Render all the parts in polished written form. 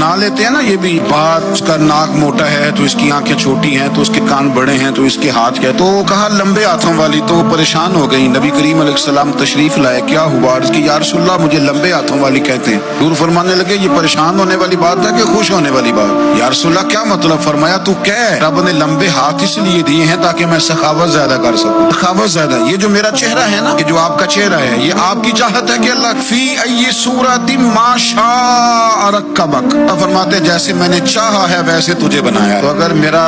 ना लेते हैं ना, ये भी बात, उसका नाक मोटा है तो इसकी आंखें छोटी हैं, तो उसके कान बड़े हैं तो इसके हाथ क्या, तो कहा लंबे हाथों वाली, तो वो परेशान हो गई। नबी करीम अलैहिस्सलाम तशरीफ लाए, क्या हुआ? उसकी या रसूलल्लाह मुझे लंबे हाथों वाली कहते हैं। दूर फरमाने लगे ये परेशान होने वाली बात है कि खुश होने वाली बात? या रसूलल्लाह क्या मतलब? फरमाया तू कह रब ने लंबे हाथ इसलिए दिए हैं ताकि मैं सखावत ज्यादा कर सकूं। सखावत ज्यादा, ये जो मेरा चेहरा है ना, ये जो आपका चेहरा है, ये आपकी चाहत है कि अल्लाह फी अय्यि सूरतिन मा शाअ रक्कबक, फरमाते जैसे मैंने चाहा है वैसे तुझे बनाया। तो अगर मेरा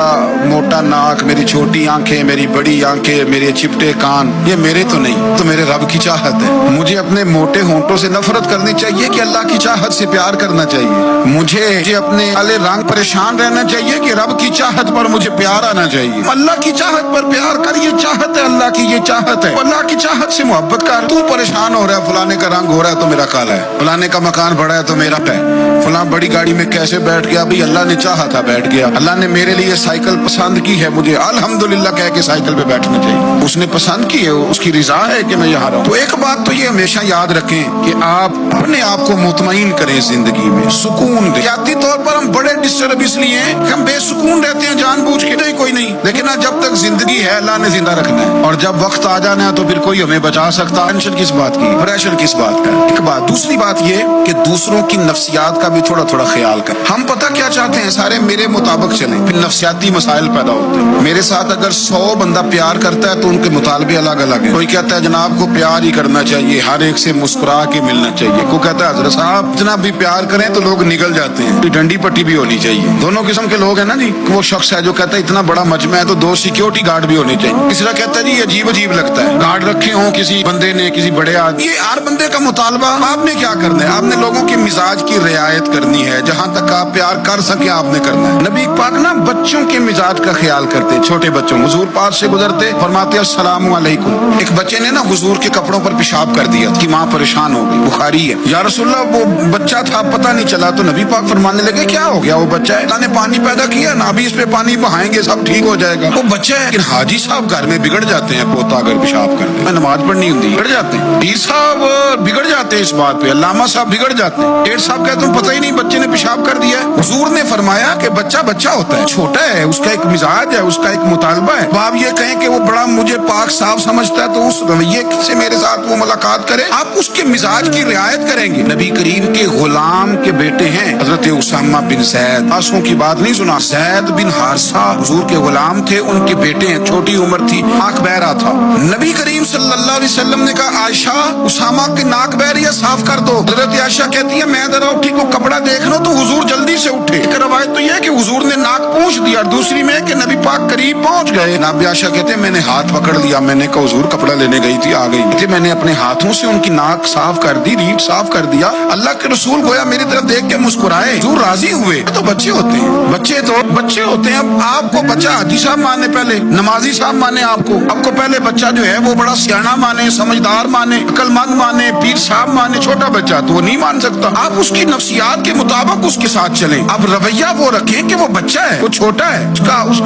मोटा नाक, मेरी छोटी आंखें, मेरी बड़ी आंखें, मेरे चिपटे कान, ये मेरे तो नहीं, तो मेरे रब की चाहत है। मुझे अपने मोटे होंठों से नफरत करनी चाहिए कि अल्लाह की चाहत से प्यार करना चाहिए? मुझे अपने काले रंग परेशान रहना चाहिए कि रब की चाहत पर मुझे प्यार आना चाहिए? अल्लाह की चाहत पर प्यार कर, ये चाहत है अल्लाह की, ये चाहत है। अल्लाह की चाहत से मोहब्बत कर। तू परेशान हो रहा है, फलाने का रंग हो रहा है तो मेरा काला है, फलाने का मकान बड़ा है तो मेरा है, फलां बड़ी गाड़ी में कैसे बैठ गया? भाई अल्लाह ने चाहा था बैठ गया। अल्लाह ने मेरे लिए साइकिल पसंद की है, मुझे अल्हम्दुलिल्लाह कह के साइकिल पे बैठना चाहिए। उसने पसंद की है, उसकी रिजा है कि मैं यहाँ रहूं। तो एक बात तो ये हमेशा याद रखें कि आप अपने आप को मुतमईन करें, जिंदगी में सुकून दें। जाती तौर पर हम बड़े डिस्टर्ब इसलिए हैं कि हम बेसुकून रहते हैं जानबूझ के, नहीं कोई नहीं, लेकिन जब तक जिंदगी है अल्लाह ने जिंदा रखना है, और जब वक्त आ जाना है तो फिर कोई हमें बचा सकता। टेंशन किस बात की, प्रेशर किस बात का? एक बात। दूसरी बात ये कि दूसरों की नफ्सियात का भी थोड़ा थोड़ा ख्याल कर। हम पता क्या चाहते हैं, सारे मेरे मुताबिक चले, फिर नफ्सियाती मसाइल पैदा होते हैं। मेरे साथ अगर 100 बंदा प्यार करता है तो उनके मुतालबे अलग अलग है। कोई कहता है जनाब को प्यार ही करना चाहिए, हर एक से मुस्कुरा के मिलना चाहिए। कोई कहता है हजरत साहब जनाब भी प्यार करें तो लोग निकल जाते हैं, डंडी पट्टी भी होनी चाहिए। दोनों किस्म के लोग हैं ना जी। वो शख्स है जो कहता है इतना बड़ा मजमा है तो 2 सिक्योरिटी गार्ड भी होने चाहिए। तीसरा कहता है जी अजीब अजीब लगता है, गार्ड रखे हों किसी बंदे ने, किसी बड़े आदमी। ये हर बंदे का मुतालबा। आपने क्या करना है? आपने लोगों के मिजाज की रियायत करनी है, जहाँ तक आप प्यार कर सके आपने करना है। नबी पाक ना बच्चों के मिजाज का ख्याल करते, छोटे बच्चों, हुजूर पास से गुजरते फरमाते अस्सलामु अलैकुम। एक बच्चे ने ना हुजूर के कपड़ों पर पेशाब कर दिया, कि माँ परेशान हो गई, बुखारी है। या रसूलल्लाह वो बच्चा था, पता नहीं चला। तो नबी पाक फरमाने लगे क्या हो गया? वो बच्चा है, अल्लाह ने पानी पैदा किया ना, अभी इस पे पानी बहाएंगे सब ठीक हो जाएगा। वो बच्चा है। लेकिन हाजी साहब घर में बिगड़ जाते हैं, पोता अगर पेशाब कर दे, नमाज पढ़नी होती है, बिगड़ जाते हैं। पीर साहब बिगड़ जाते हैं इस बात पे, अल्लामा साहब बिगड़ जाते हैं। डेढ़ साहब कहते हैं पता ही नहीं बच्चे ने पेशाब कर दिया है। हुजूर ने फरमाया कि बच्चा बच्चा होता है, छोटा है, उसका एक मिजाज है, उसका एक मुतालबा है। आप ये कहें कि वो बड़ा मुझे पाक साफ समझता है तो उस रवैये से मेरे साथ वो मुलाकात करे, आप उसके मिजाज की रियायत करेंगे। नबी करीम के गुलाम के बेटे हैं हजरत उसामा बिन ज़ैद, आंसुओं की बात नहीं सुना, ज़ैद बिन हारिसा हुजूर के गुलाम थे, उनके बेटे हैं, छोटी उम्र थी, आंख बह रहा था। नबी करीम सल्लल्लाहु अलैहि वसल्लम ने कहा आयशा उसामा की नाक बह रही है, साफ कर दो। हजरत आयशा कहती है मैं जरा उठी को कपड़ा देख लो, तो हुजूर जल्दी से उठे। एक रवायत तो यह कि हुजूर ने नाक पोंछ दिया, दूसरी में कि नबी पाक करीब पहुंच गए। नबी आयशा कहते मैंने हाथ पकड़ लिया, मैंने कहा हुजूर कपड़ा लेने गई थी, आ गई थी, मैंने अपने हाथों से उनकी नाक साफ कर दी, रीढ़ साफ कर दिया। अल्लाह के रसूल गोया मेरी तरफ देख के मुस्कुराए, हुजूर राजी हुए। तो बच्चे होते हैं, बच्चे तो बच्चे होते हैं। अब आपको बच्चा हाजी साहब माने, पहले नमाजी साहब माने, आपको पहले बच्चा जो है वो बड़ा सियाना माने, समझदार माने, अक्लमंद माने, पीर साहब माने। छोटा बच्चा तो वो नहीं मान सकता। आप उसकी नफ्सियात के मुताबिक उसके साथ चलें। अब रवैया वो रखें कि वो बच्चा है, वो छोटा है।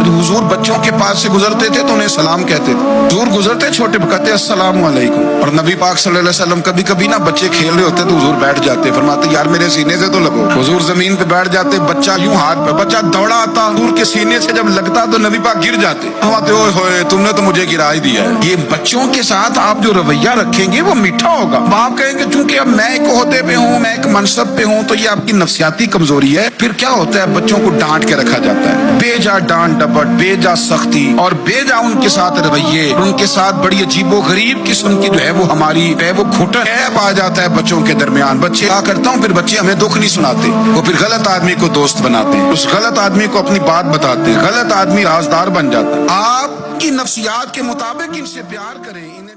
हुजूर बच्चों के पास से गुजरते थे तो उन्हें सलाम कहते थे। हुजूर गुजरते छोटे कहते अस्सलामु अलैकुम। और नबी पाक सल्लल्लाहु अलैहि वसल्लम कभी कभी ना बच्चे खेल रहे होते तो हुजूर बैठ जाते, फरमाते यार मेरे सीने से तो लगो। हुजूर जमीन पे बैठ जाते, बच्चा यूं हाथ पे, बच्चा दौड़ा आता, हुजूर के सीने से जब लगता तो नबी पाक गिर जाते, फरमाते ओए होए तुमने तो मुझे गिरा ही दिया है। ये बच्चों के साथ आप जो रवैया रखेंगे वो मीठा होगा। आप कहेंगे चूंकि अब मैं एक ओहदे पे हूँ, मैं एक मनसब पे हूँ, तो ये आपकी नफ्सियाती कमजोरी है। फिर क्या होता है, बच्चों को डांट के रखा जाता है, बेजा डांट डपट, बेजा सख्ती और बेजा उनके साथ रवैये, उनके साथ बड़ी अजीबो गरीब किस्म की जो है वो हमारी वो घुटन ऐप आ जाता है बच्चों के दरमियान। बच्चे क्या करता हूँ, फिर बच्चे हमें दुख नहीं सुनाते, वो फिर गलत आदमी को दोस्त बनाते हैं, उस गलत आदमी को अपनी बात बताते हैं, गलत आदमी राजदार बन जाता है। आपकी नफ्सियात के मुताबिक इनसे प्यार करें, इन्हें